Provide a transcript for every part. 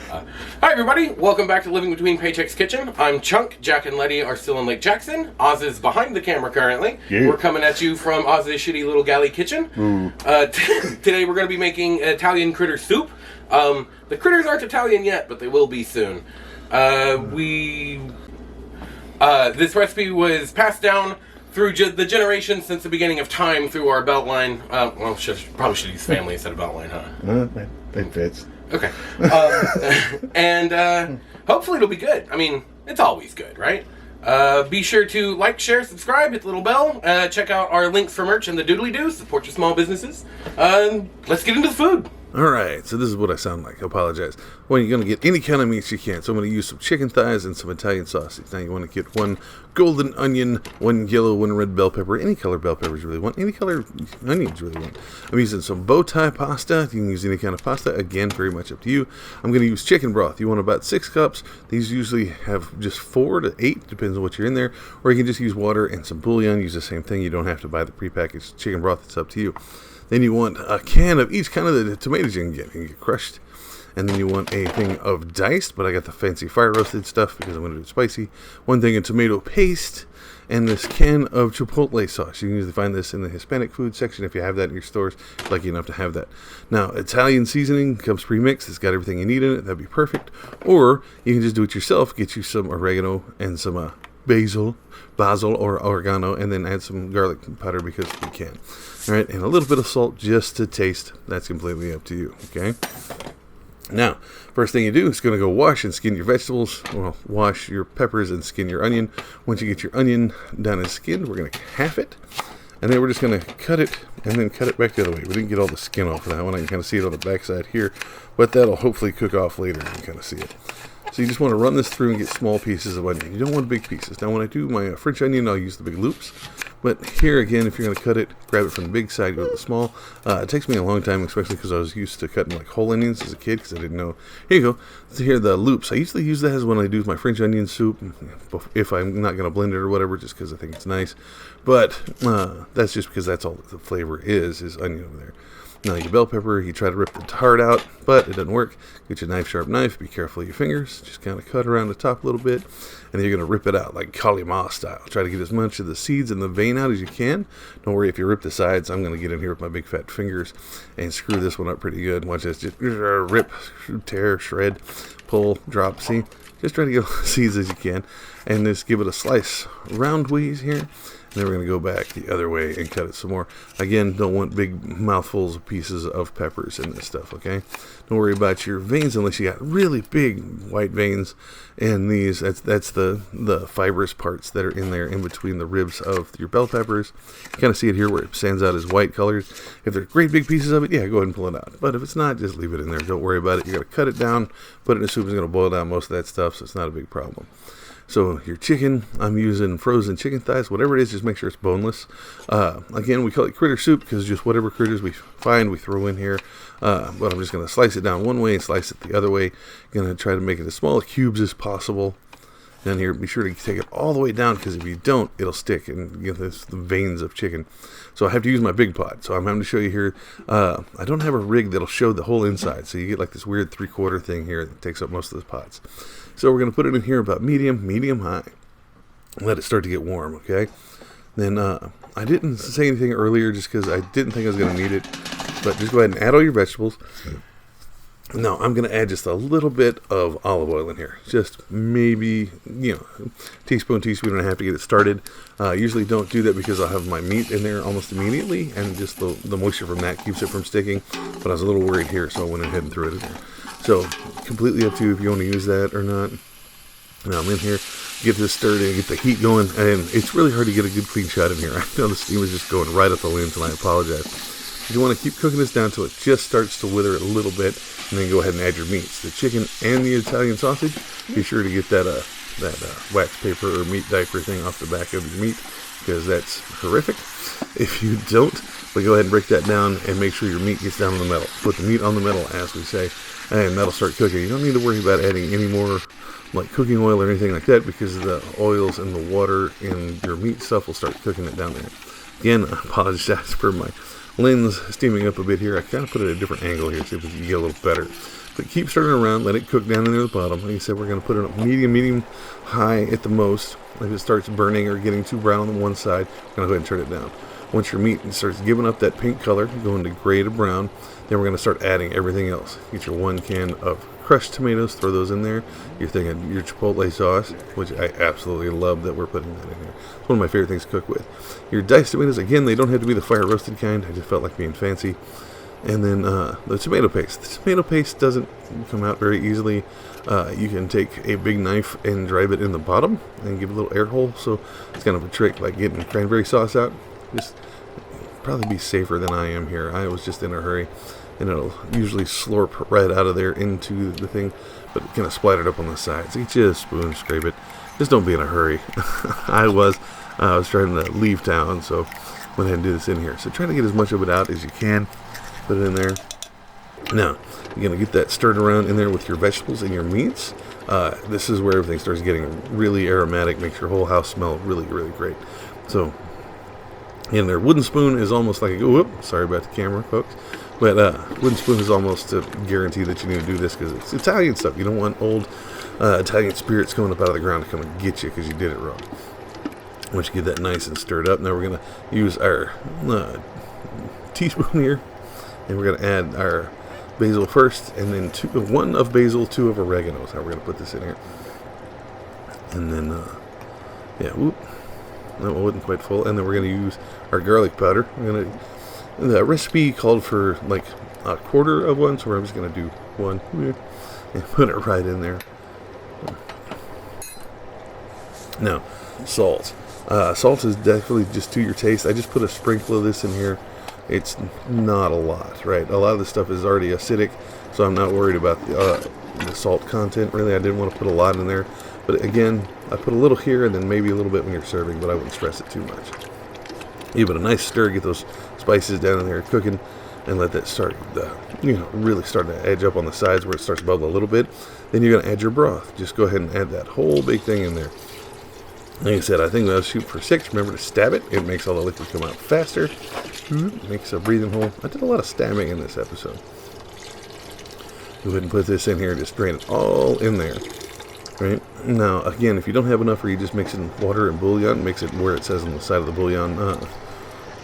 Hi everybody, welcome back to Living Between Paychecks Kitchen. I'm Chunk. Jack and Letty are still in Lake Jackson. Oz is behind the camera currently. Yeah. We're coming at you from Oz's shitty little galley kitchen. Today we're going to be making Italian critter soup. The critters aren't Italian yet, but they will be soon. This recipe was passed down through the generations since the beginning of time through our Beltline. Probably should use family instead of Beltline, huh? It fits. Okay. And hopefully it'll be good. I mean, it's always good, right? Be sure to like, share, subscribe, hit the little bell. Check out our links for merch and the doodly-doo. Support your small businesses. Let's get into the food. Alright, so this is what I sound like. I apologize. Well, you're going to get any kind of meats you can. So I'm going to use some chicken thighs and some Italian sausage. Now you want to get one golden onion, one yellow, one red bell pepper. Any color bell peppers you really want. Any color onions you really want. I'm using some bow tie pasta. You can use any kind of pasta. Again, very much up to you. I'm going to use chicken broth. You want about 6 cups. These usually have just 4 to 8, depends on what you're in there. Or you can just use water and some bouillon. Use the same thing. You don't have to buy the prepackaged chicken broth. It's up to you. Then you want a can of each kind of the tomatoes you can get. You can get crushed. And then you want a thing of diced, but I got the fancy fire roasted stuff because I'm going to do it spicy. One thing of tomato paste. And this can of chipotle sauce. You can usually find this in the Hispanic food section if you have that in your stores. Lucky enough to have that. Now, Italian seasoning comes pre-mixed. It's got everything you need in it. That'd be perfect. Or you can just do it yourself. Get you some oregano and some basil or oregano, and then add some garlic powder because you can. All right, and a little bit of salt just to taste. That's completely up to you, okay? Now, first thing you do is going to go wash and skin your vegetables. Well, wash your peppers and skin your onion. Once you get your onion done and skinned, we're going to half it. And then we're just going to cut it and then cut it back the other way. We didn't get all the skin off of that one. I can kind of see it on the back side here. But that'll hopefully cook off later. You can kind of see it. So you just want to run this through and get small pieces of onion. You don't want big pieces. Now when I do my French onion, I'll use the big loops. But here again, if you're going to cut it, grab it from the big side, go to the small. It takes me a long time, especially because I was used to cutting like whole onions as a kid because I didn't know. Here you go. So here are the loops. I usually use that as when I do my French onion soup, if I'm not going to blend it or whatever, just because I think it's nice. But that's just because that's all the flavor is onion over there. Now your bell pepper, you try to rip the heart out, but it doesn't work. Get your sharp knife, be careful of your fingers, just kind of cut around the top a little bit, and then you're going to rip it out like cauliflower style. Try to get as much of the seeds and the vein out as you can. Don't worry if you rip the sides. I'm going to get in here with my big fat fingers and screw this one up pretty good. Watch this, just rip, tear, shred, pull, drop, see? Just try to get all the seeds as you can, and just give it a slice round ways here. And then we're going to go back the other way and cut it some more. Again, don't want big mouthfuls of pieces of peppers in this stuff, okay? Don't worry about your veins unless you got really big white veins. And these, that's the fibrous parts that are in there in between the ribs of your bell peppers. You kind of see it here where it stands out as white colors. If they're great big pieces of it, yeah, go ahead and pull it out. But if it's not, just leave it in there. Don't worry about it. You got to cut it down, put it in the soup. It's going to boil down most of that stuff, so it's not a big problem. So your chicken, I'm using frozen chicken thighs. Whatever it is, just make sure it's boneless. Again, we call it critter soup because just whatever critters we find, we throw in here. But I'm just going to slice it down one way and slice it the other way. Going to try to make it as small cubes as possible. Then here, be sure to take it all the way down because if you don't, it'll stick and get the veins of chicken. So I have to use my big pot. So I'm having to show you here. I don't have a rig that'll show the whole inside. So you get like this weird 3/4 thing here that takes up most of the pots. So we're going to put it in here about medium high. Let it start to get warm, okay? Then I didn't say anything earlier just because I didn't think I was going to need it. But just go ahead and add all your vegetables. Now, I'm going to add just a little bit of olive oil in here. Just maybe, teaspoon and a half to get it started. Usually don't do that because I'll have my meat in there almost immediately. And just the moisture from that keeps it from sticking. But I was a little worried here, so I went ahead and threw it in there. So, completely up to you if you want to use that or not. Now, I'm in here, get this stirred and get the heat going. And it's really hard to get a good clean shot in here. I know the steam is just going right up the lens, and I apologize. You want to keep cooking this down until it just starts to wither a little bit, and then go ahead and add your meats. The chicken and the Italian sausage, be sure to get that wax paper or meat diaper thing off the back of your meat, because that's horrific. If you don't, but go ahead and break that down and make sure your meat gets down on the metal. Put the meat on the metal, as we say, and that'll start cooking. You don't need to worry about adding any more like cooking oil or anything like that because the oils and the water in your meat stuff will start cooking it down there. Again, I apologize for my lens steaming up a bit here. I kind of put it at a different angle here, see if we can get a little better. But keep stirring around, let it cook down in there at the bottom. Like I said, we're going to put it on medium, high at the most. If it starts burning or getting too brown on one side, we're going to go ahead and turn it down. Once your meat starts giving up that pink color, going to gray to brown, then we're going to start adding everything else. Get your 1 can of crushed tomatoes, throw those in there. You're thinking your chipotle sauce, which I absolutely love that we're putting that in here. It's one of my favorite things to cook with. Your diced tomatoes, again, they don't have to be the fire roasted kind. I just felt like being fancy. And then the tomato paste. The tomato paste doesn't come out very easily. You can take a big knife and drive it in the bottom and give it a little air hole. So it's kind of a trick, like getting cranberry sauce out. Just probably be safer than I am here. I was just in a hurry, and it'll usually slurp right out of there into the thing, but it kind of splattered up on the sides. So get you a spoon, scrape it. Just don't be in a hurry. I was trying to leave town, so went ahead and do this in here. So try to get as much of it out as you can. Put it in there. Now, you're going to get that stirred around in there with your vegetables and your meats. This is where everything starts getting really aromatic, makes your whole house smell really, really great. So, in there, wooden spoon is almost like sorry about the camera, folks. But wooden spoon is almost a guarantee that you need to do this because it's Italian stuff. You don't want old Italian spirits coming up out of the ground to come and get you because you did it wrong. Once you get that nice and stirred up, now we're going to use our teaspoon here. And we're going to add our basil first, and then 1 of basil, 2 of oregano is how we're going to put this in here. And then, that wasn't quite full. And then we're going to use our garlic powder. The recipe called for like a 1/4 of one, so we're just going to do 1 and put it right in there. Now, salt. Salt is definitely just to your taste. I just put a sprinkle of this in here. It's not a lot, right? A lot of the stuff is already acidic, so I'm not worried about the salt content. Really, I didn't want to put a lot in there. But again, I put a little here and then maybe a little bit when you're serving, but I wouldn't stress it too much. Give it a nice stir, get those spices down in there cooking, and let that start, really start to edge up on the sides where it starts to bubble a little bit. Then you're going to add your broth. Just go ahead and add that whole big thing in there. Like I said, I think I'll shoot for 6. Remember to stab it. It makes all the liquid come out faster. Makes a breathing hole. I did a lot of stabbing in this episode. Go ahead and put this in here. Just drain it all in there. Right? Now, again, if you don't have enough or you just mix it in water and bouillon, mix it where it says on the side of the bouillon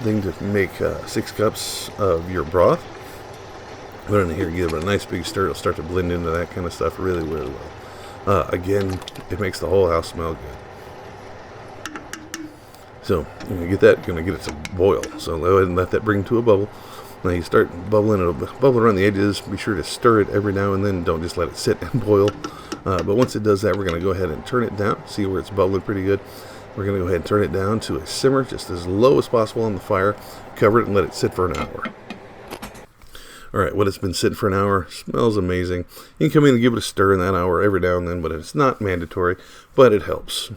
thing to make 6 cups of your broth. Put it in here, give it a nice big stir. It'll start to blend into that kind of stuff really, really well. Again, it makes the whole house smell good. So, you're going to get that, you're going to get it to boil. So, go ahead and let that bring to a bubble. Now, you start bubbling, it'll bubble around the edges. Be sure to stir it every now and then. Don't just let it sit and boil. But once it does that, we're going to go ahead and turn it down. See where it's bubbling pretty good. We're going to go ahead and turn it down to a simmer, just as low as possible on the fire. Cover it and let it sit for an hour. Alright, when it's been sitting for an hour, smells amazing. You can come in and give it a stir in that hour every now and then, but it's not mandatory, but it helps.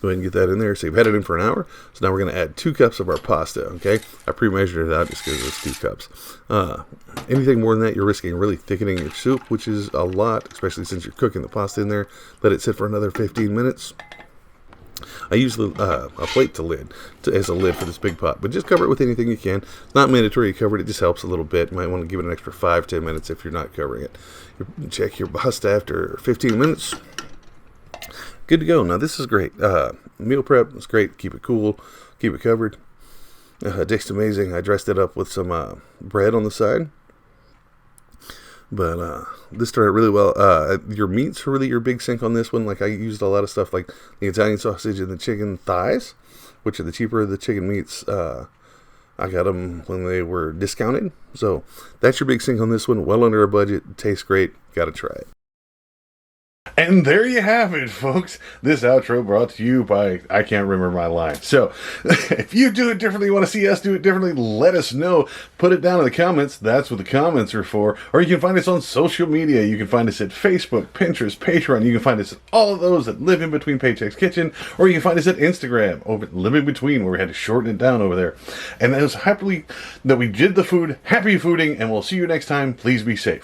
Go ahead and get that in there. So you've had it in for an hour. So now we're going to add 2 cups of our pasta, okay? I pre-measured it out just because it's 2 cups. Anything more than that, you're risking really thickening your soup, which is a lot, especially since you're cooking the pasta in there. Let it sit for another 15 minutes. I use a plate as a lid for this big pot, but just cover it with anything you can. It's not mandatory you cover it. It just helps a little bit. You might want to give it an extra 5-10 minutes if you're not covering it. You check your pasta after 15 minutes. Good to go. Now, this is great. Meal prep is great. Keep it cool. Keep it covered. Tastes amazing. I dressed it up with some bread on the side. But this turned out really well. Your meats are really your big sink on this one. Like, I used a lot of stuff like the Italian sausage and the chicken thighs, which are the cheaper of the chicken meats. I got them when they were discounted. So that's your big sink on this one. Well under a budget. Tastes great. Got to try it. And there you have it, folks. This outro brought to you by, I can't remember my line. So, if you do it differently, you want to see us do it differently, let us know. Put it down in the comments. That's what the comments are for. Or you can find us on social media. You can find us at Facebook, Pinterest, Patreon. You can find us at all of those at Living Between Paychecks Kitchen. Or you can find us at Instagram, over at Living Between, where we had to shorten it down over there. And that was happily that we did the food. Happy fooding, and we'll see you next time. Please be safe.